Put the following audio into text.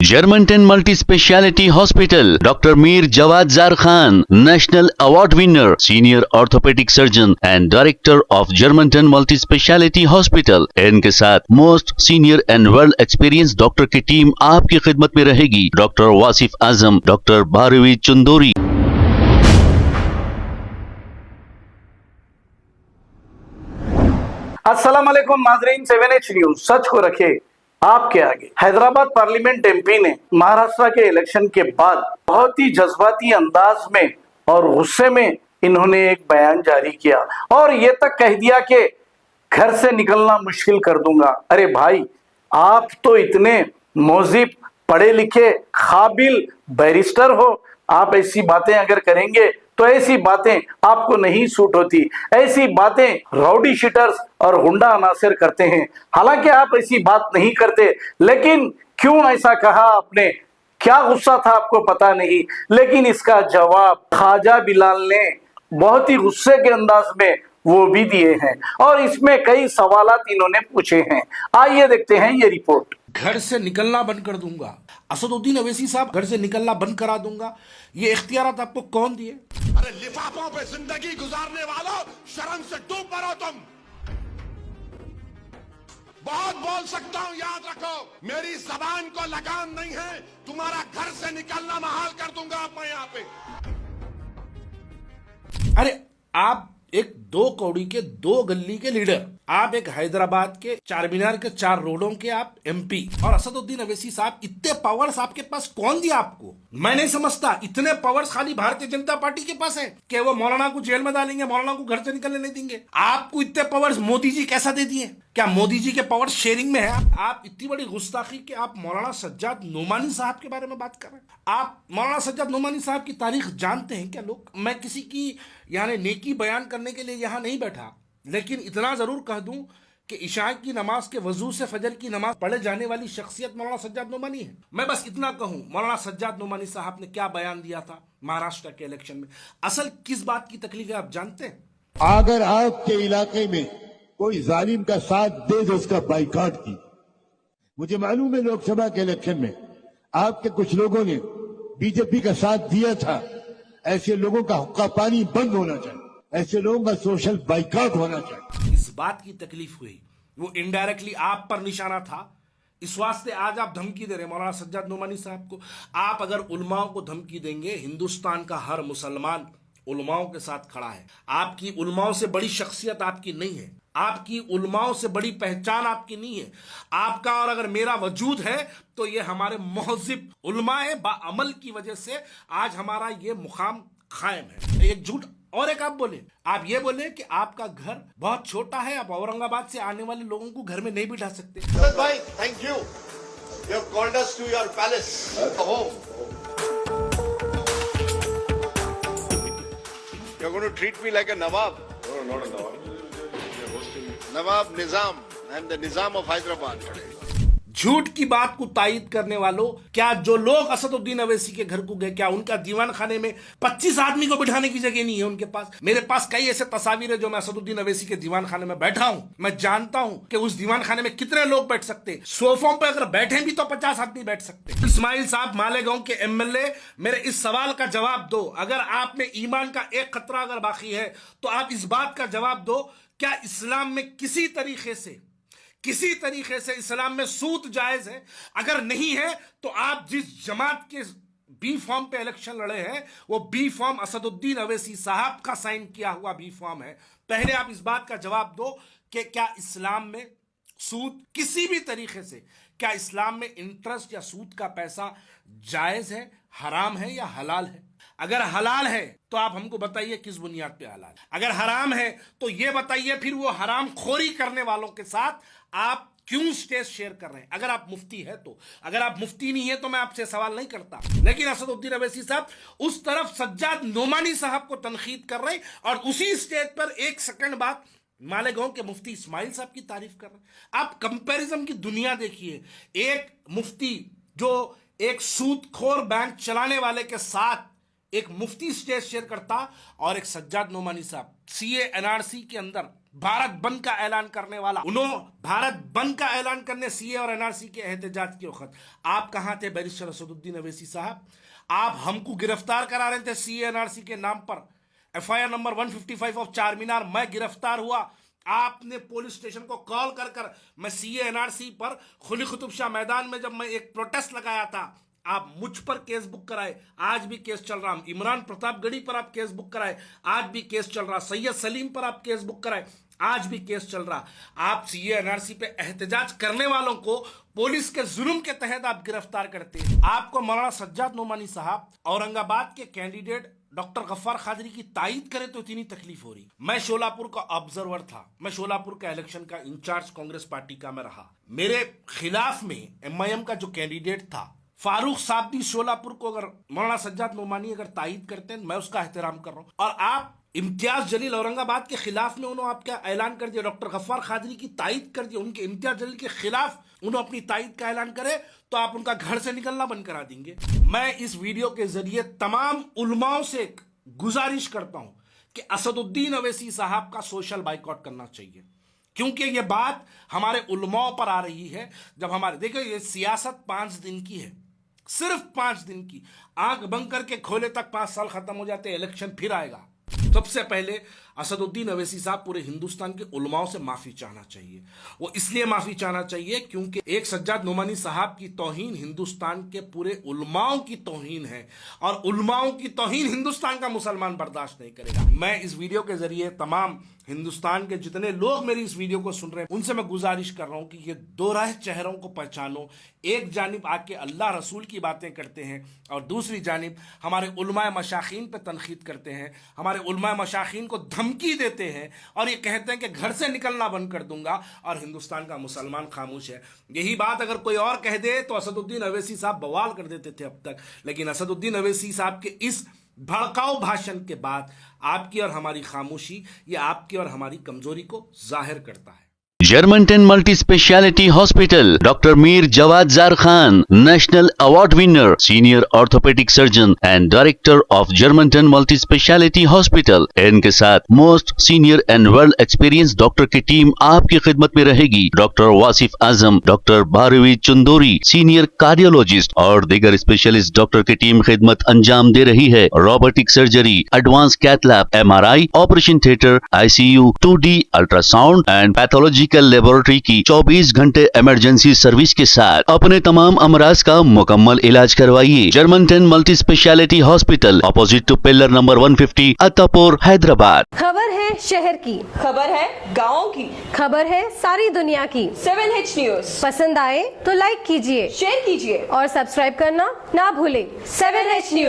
Germantown Multi Speciality Hospital, Dr. Mir Jawad Zar Khan, National Award winner, Senior Orthopedic Surgeon and Director of Germantown Multi Speciality Hospital। इनके साथ most senior and world experience doctor की team आपकी खिदमत में रहेगी। Doctor Wasif Azam, doctor Bharvi Chandori. अस्सलाम वालेकुम नाजरीन, 7H न्यूज सच को रखे आपके आगे। हैदराबाद पार्लियामेंट एमपी ने महाराष्ट्र के इलेक्शन के बाद बहुत ही जज्बाती अंदाज में और गुस्से में इन्होंने एक बयान जारी किया और ये तक कह दिया कि घर से निकलना मुश्किल कर दूंगा। अरे भाई, आप तो इतने मोजिब, पढ़े लिखे, काबिल बैरिस्टर हो, आप ऐसी बातें अगर करेंगे तो ऐसी बातें आपको नहीं सूट होती। ऐसी बातें राउडी शीटर्स और गुंडा अनासिर करते हैं। हालांकि आप ऐसी बात नहीं करते, लेकिन क्यों ऐसा कहा आपने, क्या गुस्सा था आपको पता नहीं, लेकिन इसका जवाब ख्वाजा बिलाल ने बहुत ही गुस्से के अंदाज में वो भी दिए हैं और इसमें कई सवालात इन्होंने पूछे हैं। आइए देखते हैं ये रिपोर्ट। घर से निकलना बंद कर दूंगा, असदुद्दीन अवैसी साहब घर से निकलना बंद करा दूंगा, ये इख्तियारात आपको कौन दिए? अरे लिफाफों पे जिंदगी गुजारने वालों, शर्म से डूब मरो तुम। बहुत बोल सकता हूं, याद रखो, मेरी जबान को लगाम नहीं है। तुम्हारा घर से निकलना महाल कर दूंगा अब मैं यहां पे। अरे आप एक 2 कौड़ी के 2 गली के लीडर, आप एक हैदराबाद के चार मीनार के 4 रोडों के आप एमपी, और असदुद्दीन अवैसी साहब, इतने पावर्स आपके पास कौन दिया आपको? मैं नहीं समझता। इतने पावर्स खाली भारतीय जनता पार्टी के पास है कि वो मौलाना को जेल में डालेंगे, मौलाना को घर से निकलने नहीं देंगे। आपको इतने पावर्स मोदी जी कैसा दे दिए? क्या मोदी जी के पावर्स शेयरिंग में है? आप इतनी बड़ी गुस्ताखी कि आप मौलाना सज्जाद नोमानी साहब के बारे में बात कर रहे हैं। आप मौलाना सज्जाद नोमानी साहब की तारीख जानते हैं क्या लोग? मैं किसी की यानी नेकी बयान करने के लिए यहां नहीं बैठा, लेकिन इतना जरूर कह दूं कि इशा की नमाज के वजू से फजर की नमाज पढ़े जाने वाली शख्सियत मौलाना सज्जाद नोमानी है। मैं बस इतना कहूं, मौलाना सज्जाद नोमानी साहब ने क्या बयान दिया था महाराष्ट्र के इलेक्शन में? असल किस बात की तकलीफ है आप जानते हैं? अगर आपके इलाके में कोई जालिम का साथ दे दो, उसका बाइकआउट की। मुझे मालूम है लोकसभा के इलेक्शन में आपके कुछ लोगों ने बीजेपी का साथ दिया था। ऐसे लोगों का हुक्का पानी बंद होना चाहिए, ऐसे लोगों का सोशल बाइकआउट होना चाहिए। इस बात की तकलीफ हुई, वो इनडायरेक्टली आप पर निशाना था। इस वास्ते आज आप धमकी दे रहे हैं मौलाना सज्जाद नोमानी साहब को। आप अगर उलमाओं को धमकी देंगे, हिंदुस्तान का हर मुसलमान उलमाओं के साथ खड़ा है। आपकी उलमाओं से बड़ी शख्सियत आपकी नहीं है, आपकी उलमाओं से बड़ी पहचान आपकी नहीं है। आपका और अगर मेरा वजूद है तो ये हमारे महजिब उलमा है, बाअमल की वजह से आज हमारा ये मुकाम कायम है। एक झूठ और एक आप बोले, आप ये बोले कि आपका घर बहुत छोटा है, आप औरंगाबाद से आने वाले लोगों को घर में नहीं बिठा सकते। भाई thank you, you have called us to your palace home. You're going to treat me like a Nawab? No, not a Nawab. You're hosting me. Nawab Nizam. I'm the Nizam of Hyderabad today. झूठ की बात को तायद करने वालों, क्या जो लोग असदुद्दीन अवैसी के घर को गए, क्या उनका दीवान खाने में 25 आदमी को बिठाने की जगह नहीं है उनके पास? मेरे पास कई ऐसे तस्वीर है जो मैं असदुद्दीन अवैसी के दीवान खाने में बैठा हूं। मैं जानता हूं कि उस दीवान खाने में कितने लोग बैठ सकते। सोफों पे अगर बैठे भी तो 50 आदमी बैठ सकते। इस्माइल साहब मालेगांव के एमएलए, मेरे इस सवाल का जवाब दो। अगर आप में ईमान का एक खतरा अगर बाकी है तो आप इस बात का जवाब दो, क्या इस्लाम में किसी तरीके से इस्लाम में सूद जायज है? अगर नहीं है तो आप जिस जमात के बी फॉर्म पे इलेक्शन लड़े हैं, वो बी फॉर्म असदुद्दीन अवैसी साहब का साइन किया हुआ बी फॉर्म है। पहले आप इस बात का जवाब दो कि क्या इस्लाम में सूद किसी भी तरीके से, क्या इस्लाम में इंटरेस्ट या सूद का पैसा जायज है, हराम है या हलाल है? अगर हलाल है तो आप हमको बताइए किस बुनियाद पे हलाल है। अगर हराम है तो ये बताइए फिर वो हराम खोरी करने वालों के साथ आप क्यों स्टेज शेयर कर रहे हैं? अगर आप मुफ्ती है तो। अगर आप मुफ्ती नहीं है तो मैं आपसे सवाल नहीं करता। लेकिन असदुद्दीन अवैसी साहब उस तरफ सज्जाद नोमानी साहब को तनकीद कर रहे हैं और उसी स्टेज पर एक सेकंड बाद मालेगांव के मुफ्ती इस्माइल साहब की तारीफ कर रहे हैं। आप कंपैरिजन की दुनिया देखिए। एक मुफ्ती जो एक सूदखोर बैंक चलाने वाले के साथ एक मुफ्ती स्टेज शेयर करता, और एक सज्जाद नोमानी साहब सीए एनआरसी के अंदर भारत बंद का ऐलान करने वाला, उन्होंने भारत बंद का ऐलान करने सीए और एनआरसी के एहतजाज के वक्त आप कहां थे बैरिस्टर असदुद्दीन अवैसी साहब? आप हमको गिरफ्तार करा रहे थे सीए एनआरसी के नाम पर। एफआईआर नंबर 155 ऑफ चारमीनार, मैं गिरफ्तार हुआ, आपने पुलिस स्टेशन को कॉल कर मैं सीए एनआरसी पर खुली कुतुब शाह मैदान में जब मैं एक प्रोटेस्ट लगाया था, आप मुझ पर केस बुक कराए, आज भी केस चल रहा। इमरान प्रतापगढ़ी पर आप केस बुक कराए, आज भी केस चल रहा। सैयद सलीम पर आप केस बुक कराए, आज भी केस चल रहा। आप सीए एनआरसी पे एहतजाज करने वालों को पुलिस के जुल्म के तहत आप गिरफ्तार करते हैं। आपको मौलाना सज्जाद नोमानी साहब औरंगाबाद के कैंडिडेट डॉक्टर गफ्फार कादरी की तायीद करे तो इतनी तकलीफ हो रही। मैं शोलापुर का ऑब्जर्वर था, मैं शोलापुर का इलेक्शन का इंचार्ज कांग्रेस पार्टी का मैं रहा। मेरे खिलाफ में एमआईएम का जो कैंडिडेट था फारूक साबदी शोलापुर को अगर मौलाना सज्जाद नोमानी अगर तायीद करते हैं, मैं उसका एहतराम कर रहा हूं। और आप इम्तियाज जलील औरंगाबाद के खिलाफ में उन्होंने आपका ऐलान कर दिया, डॉक्टर गफ्फार कादरी की तायीद कर दिया, उनके इम्तियाज जलील के खिलाफ उन्होंने अपनी तायीद का ऐलान करे तो आप उनका घर से निकलना बंद करा देंगे। मैं इस वीडियो के जरिए तमाम उलमाओं से गुजारिश करता हूं कि असदुद्दीन अवैसी साहब का सोशल बाइकआउट करना चाहिए, क्योंकि ये बात हमारे उलमाओं पर आ रही है। जब हमारे देखो ये सियासत 5 दिन की है, सिर्फ 5 दिन की, आंख बंद करके खोले तक 5 साल खत्म हो जाते, इलेक्शन फिर आएगा। सबसे पहले असदुद्दीन अवैसी साहब पूरे हिंदुस्तान के उलमाओं से माफी चाहना चाहिए। वो इसलिए माफी चाहना चाहिए क्योंकि एक सज्जाद नोमानी साहब की तौहीन हिंदुस्तान के पूरे उलमाओं की तौहीन है, और उलमाओं की तौहीन हिंदुस्तान का मुसलमान बर्दाश्त नहीं करेगा। मैं इस वीडियो के जरिए तमाम हिंदुस्तान के जितने लोग मेरी इस वीडियो को सुन रहे हैं उनसे मैं गुजारिश कर रहा हूं कि ये दो राह चेहरों को पहचानो। एक जानिब आके अल्लाह रसूल की बातें करते हैं और दूसरी जानिब हमारे उलमाए मशाखीन पे तनखीद करते हैं, हमारे उलमाए मशाखीन को धमकी देते हैं और ये कहते हैं कि घर से निकलना बंद कर दूंगा, और हिंदुस्तान का मुसलमान खामोश है। यही बात अगर कोई और कह दे तो असदुद्दीन अवैसी साहब बवाल कर देते थे अब तक, लेकिन असदुद्दीन अवैसी साहब के इस भड़काऊ भाषण के बाद आपकी और हमारी खामोशी, ये आपकी और हमारी कमजोरी को जाहिर करता है। Germantown Multi Speciality Hospital, Dr. Mir Jawad Zar Khan, National Award winner, Senior Orthopedic Surgeon and Director of Germantown Multi Speciality Hospital। इनके साथ most senior and world experience doctor की टीम आपकी खिदमत में रहेगी। Doctor Wasif Azam, doctor Bharvi Chandori, senior cardiologist और दीगर specialist doctor की टीम खिदमत अंजाम दे रही है। Robotic surgery, advance cath lab, MRI, operation theatre, ICU, 2D ultrasound and pathology laboratory की 24 घंटे इमरजेंसी सर्विस के साथ अपने तमाम अमराज का मुकम्मल इलाज करवाइए। Germanten multi speciality hospital, opposite to pillar number 150, Attapur, Hyderabad. खबर है शहर की, खबर है गाँव की, खबर है सारी दुनिया की। 7H न्यूज पसंद आए तो लाइक कीजिए, शेयर कीजिए और सब्सक्राइब करना ना भूलें। 7H news.